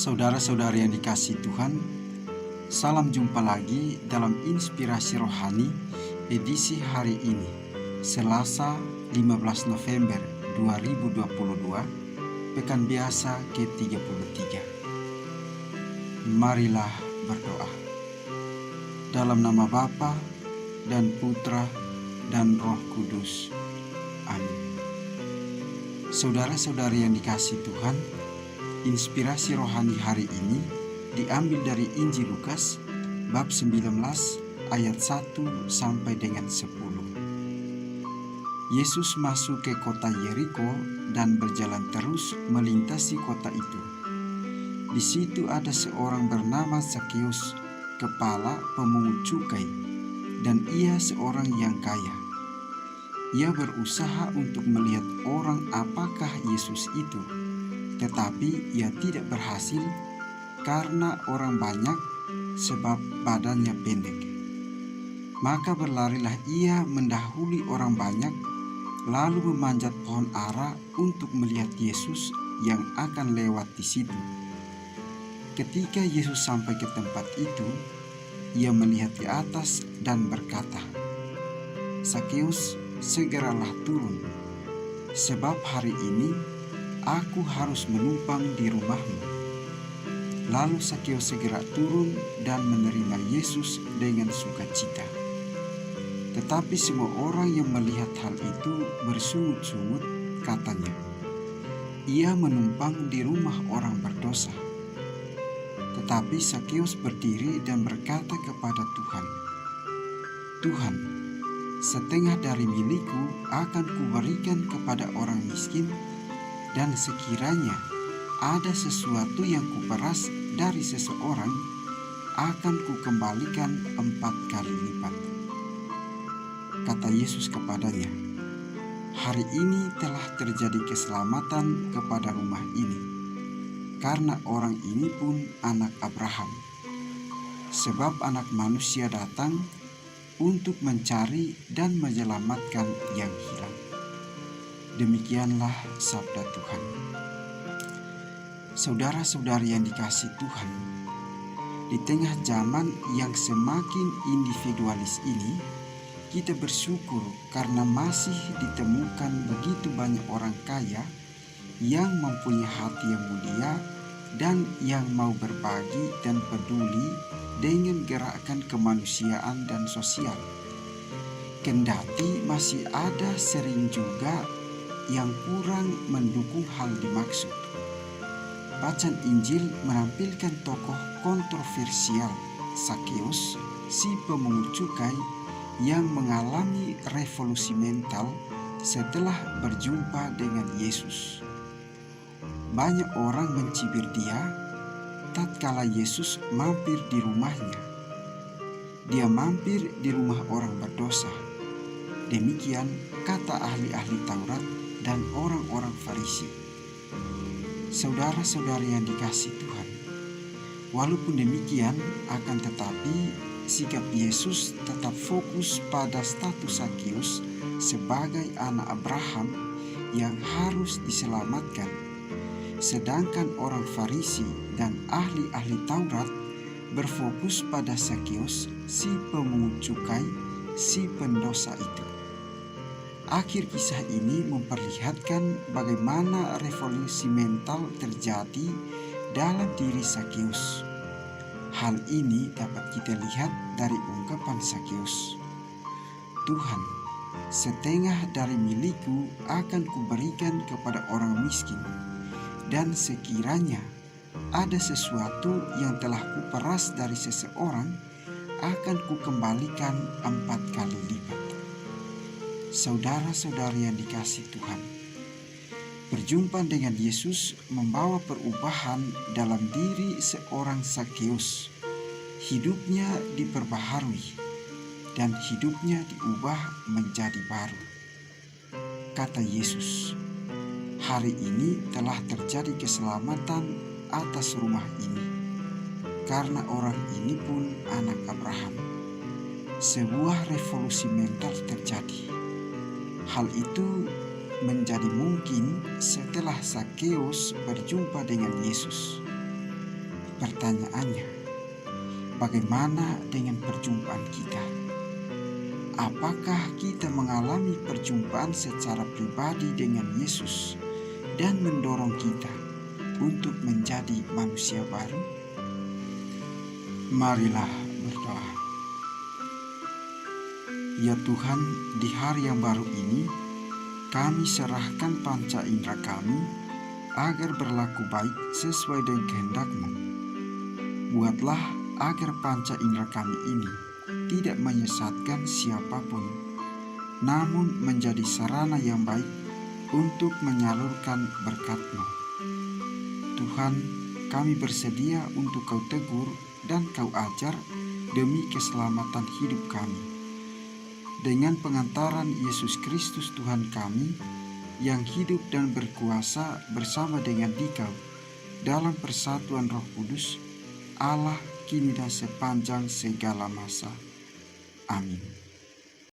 Saudara-saudari yang dikasihi Tuhan, salam jumpa lagi dalam Inspirasi Rohani edisi hari ini, Selasa 15 November 2022, Pekan Biasa ke-33. Marilah berdoa. Dalam nama Bapa dan Putra dan Roh Kudus. Amin. Saudara-saudari yang dikasihi Tuhan, inspirasi rohani hari ini diambil dari Injil Lukas bab 19 ayat 1 sampai dengan 10. Yesus masuk ke kota Yeriko dan berjalan terus melintasi kota itu. Di situ ada seorang bernama Zakheus, kepala pemungut cukai, dan ia seorang yang kaya. Ia berusaha untuk melihat orang apakah Yesus itu, tetapi ia tidak berhasil karena orang banyak, sebab badannya pendek. Maka berlarilah ia mendahului orang banyak, lalu memanjat pohon ara untuk melihat Yesus yang akan lewat di situ. Ketika Yesus sampai ke tempat itu, ia melihat ke atas dan berkata, "Zakheus, segeralah turun, sebab hari ini aku harus menumpang di rumahmu." Lalu Zakheus segera turun dan menerima Yesus dengan sukacita. Tetapi semua orang yang melihat hal itu bersungut-sungut, katanya, "Ia menumpang di rumah orang berdosa." Tetapi Zakheus berdiri dan berkata kepada Tuhan, "Tuhan, setengah dari milikku akan kuberikan kepada orang miskin, dan sekiranya ada sesuatu yang kuperas dari seseorang, akan kukembalikan 4 kali lipat." Kata Yesus kepadanya, "Hari ini telah terjadi keselamatan kepada rumah ini, karena orang ini pun anak Abraham. Sebab Anak Manusia datang untuk mencari dan menyelamatkan yang hilang." Demikianlah sabda Tuhan. Saudara-saudari yang dikasihi Tuhan, di tengah zaman yang semakin individualis ini, kita bersyukur karena masih ditemukan begitu banyak orang kaya yang mempunyai hati yang mulia dan yang mau berbagi dan peduli dengan gerakan kemanusiaan dan sosial. Kendati masih ada sering juga yang kurang mendukung hal dimaksud. Bacaan Injil menampilkan tokoh kontroversial, Zakheus, si pemungut cukai, yang mengalami revolusi mental setelah berjumpa dengan Yesus. Banyak orang mencibir dia tatkala Yesus mampir di rumahnya. Dia mampir di rumah orang berdosa. Demikian kata ahli-ahli Taurat dan orang-orang Farisi. Saudara-saudari yang dikasihi Tuhan, walaupun demikian, akan tetapi sikap Yesus tetap fokus pada status Zakheus sebagai anak Abraham yang harus diselamatkan. Sedangkan orang Farisi dan ahli-ahli Taurat berfokus pada Zakheus, si pemungut cukai, si pendosa itu. Akhir kisah ini memperlihatkan bagaimana revolusi mental terjadi dalam diri Zakheus. Hal ini dapat kita lihat dari ungkapan Zakheus, "Tuhan, setengah dari milikku akan kuberikan kepada orang miskin, dan sekiranya ada sesuatu yang telah kuperas dari seseorang, akan kukembalikan 4 kali lipat." Saudara-saudari yang dikasihi Tuhan, berjumpa dengan Yesus membawa perubahan dalam diri seorang Zakheus. Hidupnya diperbaharui dan hidupnya diubah menjadi baru. Kata Yesus, "Hari ini telah terjadi keselamatan atas rumah ini, karena orang ini pun anak Abraham." Sebuah revolusi mental terjadi. Hal itu menjadi mungkin setelah Zakheus berjumpa dengan Yesus. Pertanyaannya, bagaimana dengan perjumpaan kita? Apakah kita mengalami perjumpaan secara pribadi dengan Yesus dan mendorong kita untuk menjadi manusia baru? Marilah berdoa. Ya Tuhan, di hari yang baru ini, kami serahkan panca indera kami agar berlaku baik sesuai dengan kehendak-Mu. Buatlah agar panca indera kami ini tidak menyesatkan siapapun, namun menjadi sarana yang baik untuk menyalurkan berkat-Mu. Tuhan, kami bersedia untuk Kau tegur dan Kau ajar demi keselamatan hidup kami. Dengan pengantaran Yesus Kristus Tuhan kami, yang hidup dan berkuasa bersama dengan Dikau dalam persatuan Roh Kudus, Allah kini dan sepanjang segala masa. Amin.